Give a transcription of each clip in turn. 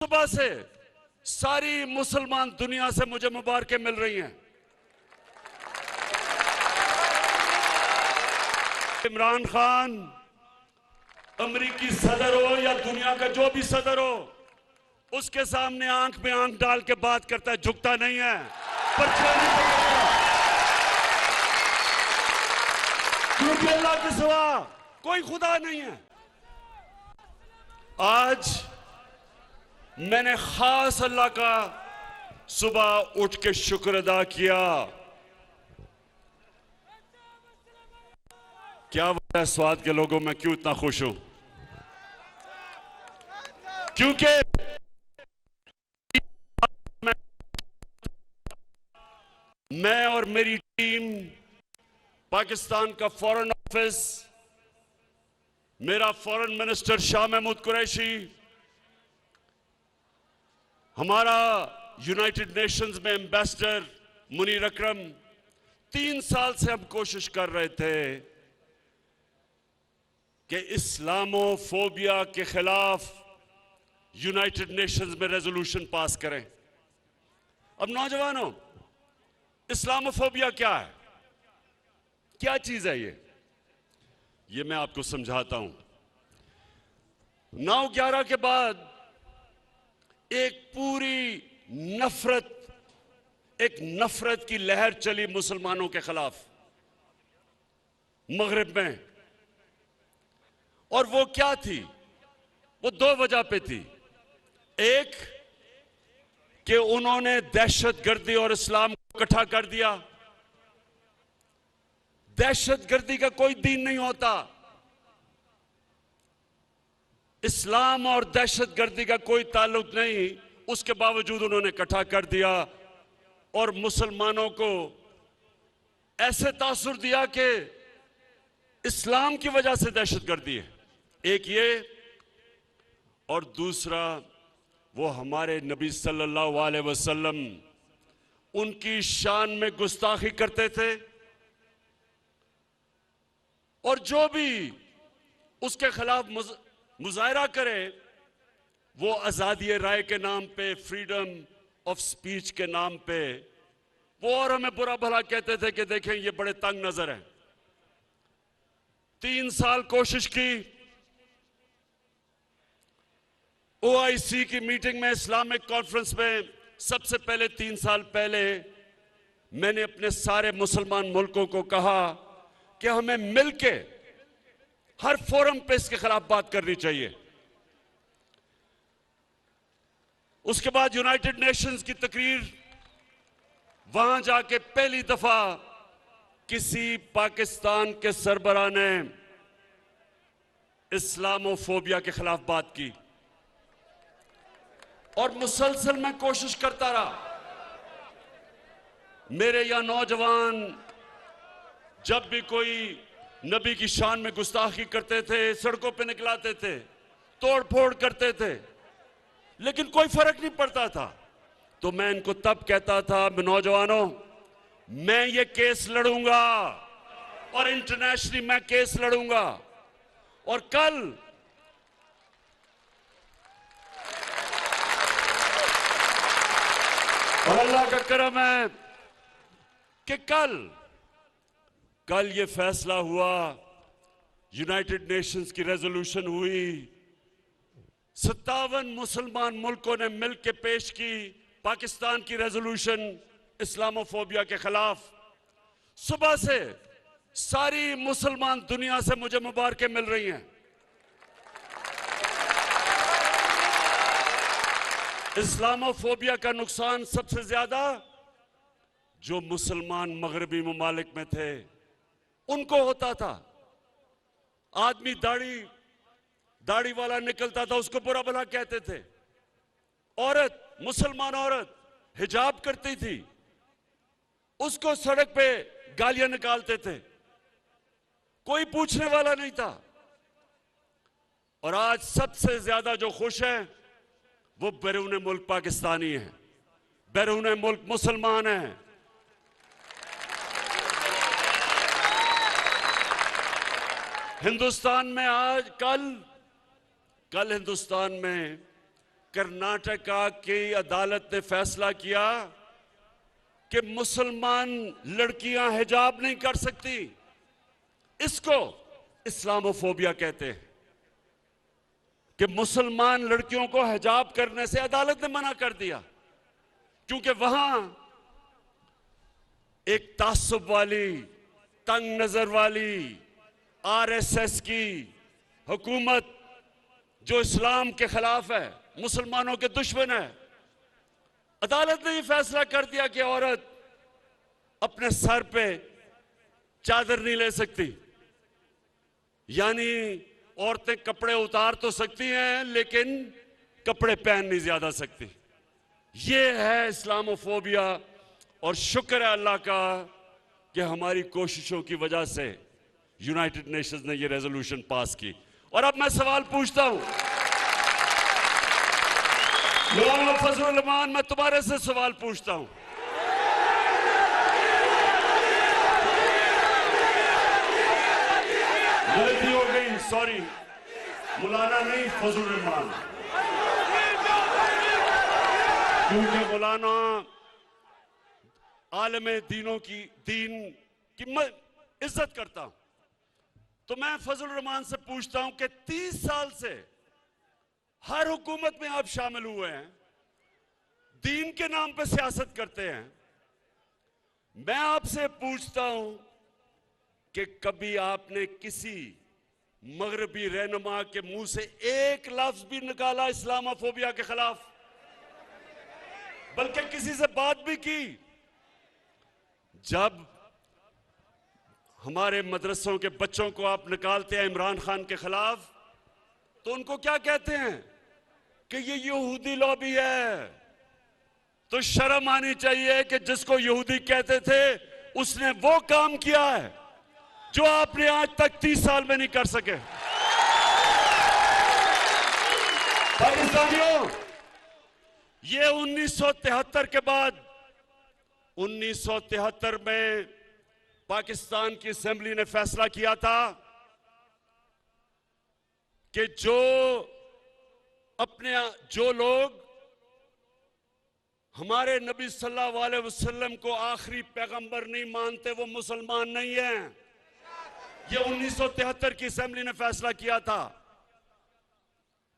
सुबह से सारी मुसलमान दुनिया से मुझे मुबारकें मिल रही हैं। इमरान खान अमेरिकी सदर हो या दुनिया का जो भी सदर हो, उसके सामने आंख में आंख डाल के बात करता है, झुकता नहीं है, पर्चा नहीं पकड़ता, क्योंकि अल्लाह के सिवा कोई खुदा नहीं है। आज मैंने खास अल्लाह का सुबह उठ के शुक्र अदा किया। क्या वजह है स्वाद के लोगों में क्यों इतना खुश हूं? क्योंकि मैं और मेरी टीम, पाकिस्तान का फॉरेन ऑफिस, मेरा फॉरेन मिनिस्टर शाह महमूद कुरैशी, हमारा यूनाइटेड नेशंस में एम्बेसडर मुनीर अकरम, 3 साल से हम कोशिश कर रहे थे कि इस्लामोफोबिया के खिलाफ यूनाइटेड नेशंस में रेजोल्यूशन पास करें। अब नौजवानों, इस्लामोफोबिया क्या है? क्या चीज है ये मैं आपको समझाता हूं। 9/11 के बाद एक पूरी नफरत की लहर चली मुसलमानों के खिलाफ मगरिब में। और वो क्या थी? वो 2 वजह पे थी। एक कि उन्होंने दहशतगर्दी और इस्लाम को इकट्ठा कर दिया। दहशतगर्दी का कोई दीन नहीं होता, इस्लाम और दहशतगर्दी का कोई ताल्लुक नहीं, उसके बावजूद उन्होंने इकट्ठा कर दिया और मुसलमानों को ऐसे तासुर दिया कि इस्लाम की वजह से दहशतगर्दी है। एक ये, और दूसरा वो हमारे नबी सल्लल्लाहु अलैहि वसल्लम, उनकी शान में गुस्ताखी करते थे और जो भी उसके खिलाफ मुजाहरा करे वो आजादी राय के नाम पे, फ्रीडम ऑफ स्पीच के नाम पे, वो और हमें बुरा भला कहते थे कि देखें ये बड़े तंग नजर हैं। 3 साल कोशिश की। OIC की मीटिंग में, इस्लामिक कॉन्फ्रेंस में, सबसे पहले 3 साल पहले मैंने अपने सारे मुसलमान मुल्कों को कहा कि हमें मिलके हर फोरम पे इसके खिलाफ बात करनी चाहिए। उसके बाद यूनाइटेड नेशंस की तकरीर, वहां जाके पहली दफा किसी पाकिस्तान के सरबराह ने इस्लामोफोबिया के खिलाफ बात की और मुसलसल मैं कोशिश करता रहा। मेरे यहां नौजवान जब भी कोई नबी की शान में गुस्ताखी करते थे, सड़कों पे निकलाते थे, तोड़ फोड़ करते थे, लेकिन कोई फर्क नहीं पड़ता था। तो मैं इनको तब कहता था, नौजवानों, मैं ये केस लड़ूंगा और इंटरनेशनली मैं केस लड़ूंगा। और कल और अल्लाह का करम है कि कल ये फैसला हुआ, यूनाइटेड नेशंस की रेजोल्यूशन हुई, 57 मुसलमान मुल्कों ने मिलकर पेश की पाकिस्तान की रेजोल्यूशन इस्लामोफोबिया के खिलाफ। सुबह से सारी मुसलमान दुनिया से मुझे मुबारकें मिल रही हैं। इस्लामोफोबिया का नुकसान सबसे ज्यादा जो मुसलमान मगरबी ममालिक में थे उनको होता था। आदमी दाढ़ी वाला निकलता था, उसको बुरा भला कहते थे। औरत, मुसलमान औरत हिजाब करती थी, उसको सड़क पे गालियां निकालते थे, कोई पूछने वाला नहीं था। और आज सबसे ज्यादा जो खुश है वो बैरून मुल्क पाकिस्तानी है, बैरून मुल्क मुसलमान है। हिंदुस्तान में आज कल हिंदुस्तान में कर्नाटका की अदालत ने फैसला किया कि मुसलमान लड़कियां हिजाब नहीं कर सकती। इसको इस्लामोफोबिया कहते हैं कि मुसलमान लड़कियों को हिजाब करने से अदालत ने मना कर दिया, क्योंकि वहां एक तासुब वाली, तंग नजर वाली आरएसएस की हुकूमत जो इस्लाम के खिलाफ है, मुसलमानों के दुश्मन है, अदालत ने यह फैसला कर दिया कि औरत अपने सर पे चादर नहीं ले सकती। यानी औरतें कपड़े उतार तो सकती हैं, लेकिन कपड़े पहन नहीं ज्यादा सकती। ये है इस्लामोफोबिया। और शुक्र है अल्लाह का कि हमारी कोशिशों की वजह से यूनाइटेड नेशंस ने ये रेजोल्यूशन पास की। और अब मैं सवाल पूछता हूं, मौलाना फजलुर रहमान, मैं तुम्हारे से सवाल पूछता हूं, गलती हो गई, सॉरी, मौलाना नहीं फजलुर रहमान, क्योंकि मौलाना आलमे दीन की मैं इज्जत करता हूं। तो मैं फजलुर रहमान से पूछता हूं कि 30 साल से हर हुकूमत में आप शामिल हुए हैं, दीन के नाम पे सियासत करते हैं। मैं आपसे पूछता हूं कि कभी आपने किसी मगरबी रहनुमा के मुंह से एक लफ्ज भी निकाला इस्लामोफोबिया के खिलाफ, बल्कि किसी से बात भी की? जब हमारे मदरसों के बच्चों को आप निकालते हैं इमरान खान के खिलाफ, तो उनको क्या कहते हैं कि ये यहूदी लॉबी है। तो शर्म आनी चाहिए कि जिसको यहूदी कहते थे उसने वो काम किया है जो आपने आज तक 30 साल में नहीं कर सके। पाकिस्तानियों, ये 1973 के बाद 1973 में पाकिस्तान की असेंबली ने फैसला किया था कि जो लोग हमारे नबी सल्लल्लाहु अलैहि वसल्लम को आखिरी पैगंबर नहीं मानते वो मुसलमान नहीं हैं। ये 1973 की असेंबली ने फैसला किया था।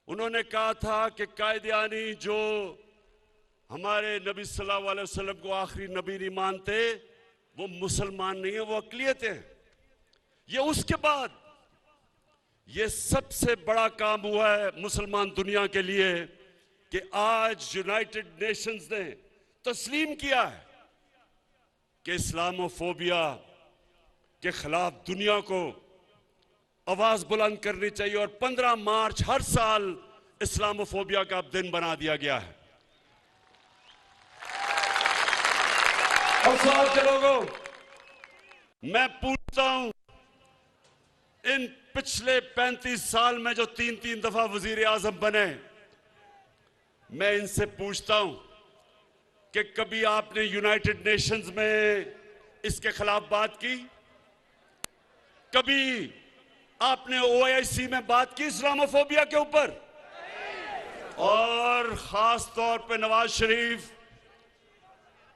उन्होंने कहा था कि कायदियानी जो हमारे नबी सल्लल्लाहु अलैहि वसल्लम को आखिरी नबी नहीं मानते वो मुसलमान नहीं है, वो अक़लियत है। ये उसके बाद ये सबसे बड़ा काम हुआ है मुसलमान दुनिया के लिए कि आज यूनाइटेड नेशंस ने तस्लीम किया है कि इस्लामोफोबिया के खिलाफ दुनिया को आवाज बुलंद करनी चाहिए। और 15 मार्च हर साल इस्लामोफोबिया का दिन बना दिया गया है। और साथ के लोगों, मैं पूछता हूं, इन पिछले 35 साल में जो 3-3 दफा वजीर आजम बने, मैं इनसे पूछता हूं कि कभी आपने यूनाइटेड नेशंस में इसके खिलाफ बात की? कभी आपने ओआईसी में बात की इस्लामोफोबिया के ऊपर? और खास तौर पे नवाज शरीफ,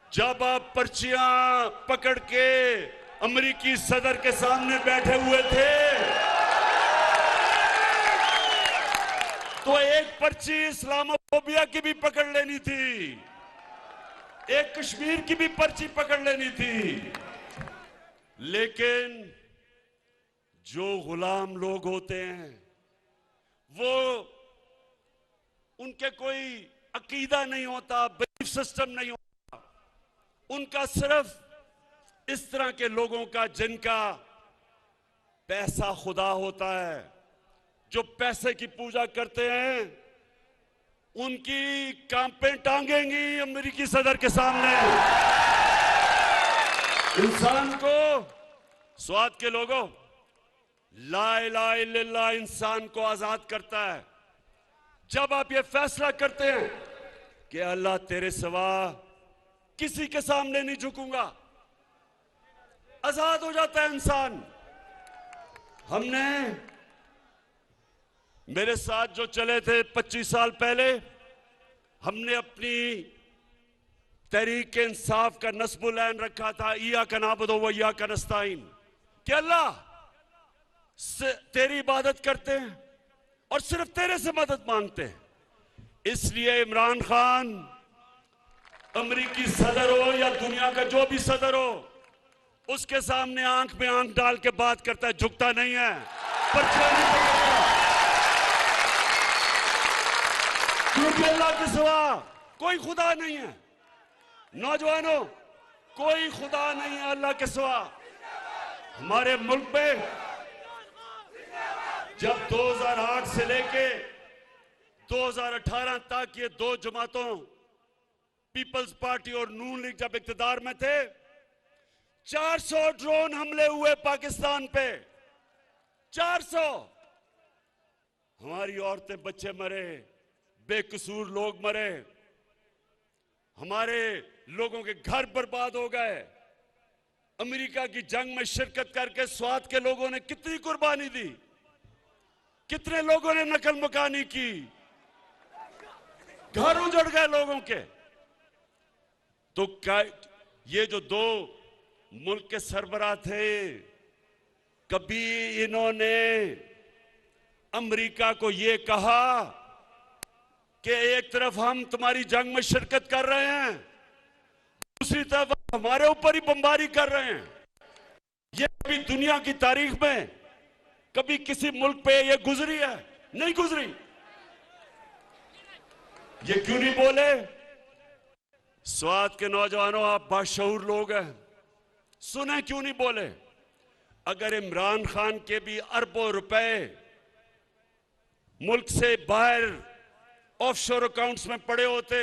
जब आप पर्चियां पकड़ के अमेरिकी सदर के सामने बैठे हुए थे तो एक पर्ची इस्लामोफोबिया की भी पकड़ लेनी थी, एक कश्मीर की भी पर्ची पकड़ लेनी थी। लेकिन जो गुलाम लोग होते हैं वो, उनके कोई अकीदा नहीं होता, बिलीफ सिस्टम नहीं होता, उनका सिर्फ इस तरह के लोगों का जिनका पैसा खुदा होता है, जो पैसे की पूजा करते हैं, उनकी कांपें टांगेंगी अमेरिकी सदर के सामने। इंसान को, स्वाद के लोगों, ला इलाहा इल्लल्लाह इंसान को आजाद करता है। जब आप ये फैसला करते हैं कि अल्लाह तेरे सिवा किसी के सामने नहीं झुकूंगा, आजाद हो जाता है इंसान। हमने, मेरे साथ जो चले थे 25 साल पहले, हमने अपनी तहरीक इंसाफ का नस्बुल ऐन रखा था, इय्याका नअबुदु व इय्याका नस्तईन, कि अल्लाह तेरी इबादत करते हैं और सिर्फ तेरे से मदद मांगते हैं। इसलिए इमरान खान अमेरिकी सदर हो या दुनिया का जो भी सदर हो, उसके सामने आंख में आंख डाल के बात करता है, झुकता नहीं है, पर्चियां नहीं पकड़ता, क्योंकि अल्लाह के सिवा कोई खुदा नहीं है। नौजवानों, कोई खुदा नहीं है अल्लाह के सिवा। हमारे मुल्क में जब 2008 से लेके 2018 तक ये दो जमातों पीपल्स पार्टी और नून लीग जब इक्तदार में थे, 400 ड्रोन हमले हुए पाकिस्तान पे, 400। हमारी औरतें बच्चे मरे, बेकसूर लोग मरे, हमारे लोगों के घर बर्बाद हो गए। अमेरिका की जंग में शिरकत करके स्वात के लोगों ने कितनी कुर्बानी दी, कितने लोगों ने नकल मुकानी की, घर उजड़ गए लोगों के। तो क्या ये जो दो मुल्क के सरबराह थे, कभी इन्होंने अमेरिका को ये कहा कि एक तरफ हम तुम्हारी जंग में शिरकत कर रहे हैं, दूसरी तरफ हमारे ऊपर ही बमबारी कर रहे हैं? ये कभी दुनिया की तारीख में कभी किसी मुल्क पे ये गुजरी है? नहीं गुजरी। ये क्यों नहीं बोले? स्वात के नौजवानों, आप बाशऊर लोग हैं, सुने क्यों नहीं बोले? अगर इमरान खान के भी अरबों रुपए मुल्क से बाहर ऑफशोर अकाउंट्स में पड़े होते,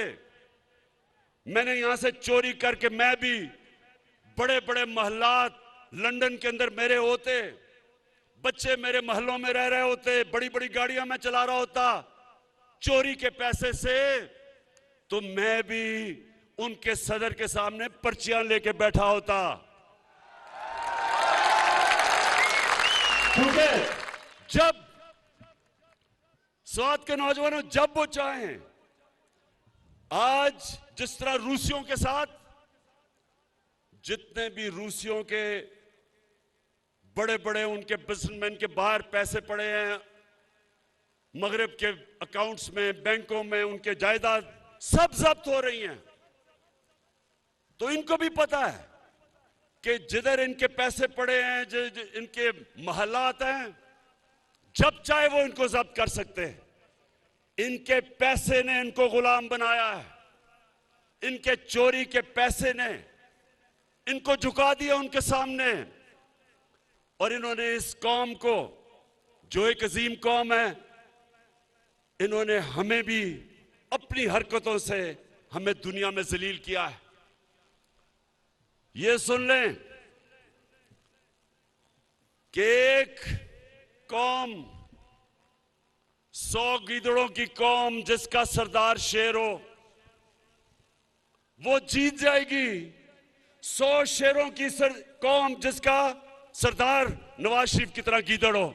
मैंने यहां से चोरी करके मैं भी बड़े बड़े महलात लंदन के अंदर मेरे होते, बच्चे मेरे महलों में रह रहे होते, बड़ी बड़ी गाड़ियां मैं चला रहा होता चोरी के पैसे से, तो मैं भी उनके सदर के सामने पर्चियां लेके बैठा होता। क्योंकि जब स्वात के नौजवानों, जब वो चाहें, आज जिस तरह रूसियों के साथ, जितने भी रूसियों के बड़े बड़े उनके बिजनेसमैन के बाहर पैसे पड़े हैं, मगरिब के अकाउंट्स में, बैंकों में, उनके जायदाद सब जब्त हो रही हैं। तो इनको भी पता है कि जिधर इनके पैसे पड़े हैं, इनके महलात हैं, जब चाहे वो इनको जब्त कर सकते हैं। इनके पैसे ने इनको गुलाम बनाया है, इनके चोरी के पैसे ने इनको झुका दिया उनके सामने। और इन्होंने इस कौम को, जो एक अजीम कौम है, इन्होंने हमें भी अपनी हरकतों से हमें दुनिया में जलील किया है। ये सुन लें कि एक कौम, 100 गीदड़ों की कौम जिसका सरदार शेर हो, वो जीत जाएगी। 100 शेरों की कौम जिसका सरदार नवाज शरीफ की तरह गीदड़ हो,